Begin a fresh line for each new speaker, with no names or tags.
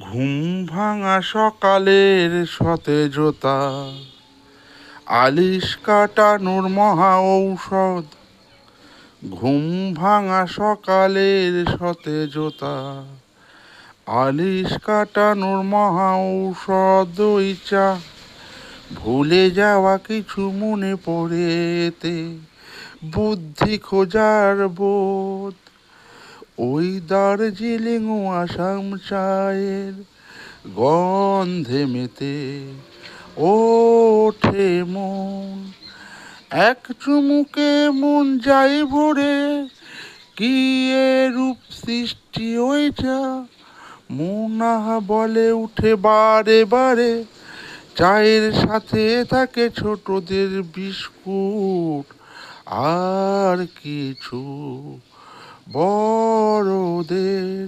ঘুম ভাঙা সকালের সতেজতা, আলিশ কাটানোর মহা ঔষধ। ঘুম ভাঙা সকালের সতেজতা, আলিশ কাটানোর মহা ঔষধ। ওই চা ভুলে যাওয়া কিছু মনে পড়ে এতে, বুদ্ধি খোঁজার বোধ। ওই দার্জিলিং ও আসাম চায়ের গন্ধে মেতে ওঠে মন। এক চুমুকে মন যাই ভরে, কি রূপ সৃষ্টি ওই চা। মোনাহা বলে উঠে বারে বারে, চায়ের সাথে থাকে ছোটদের বিস্কুট আর কিছু বড়দের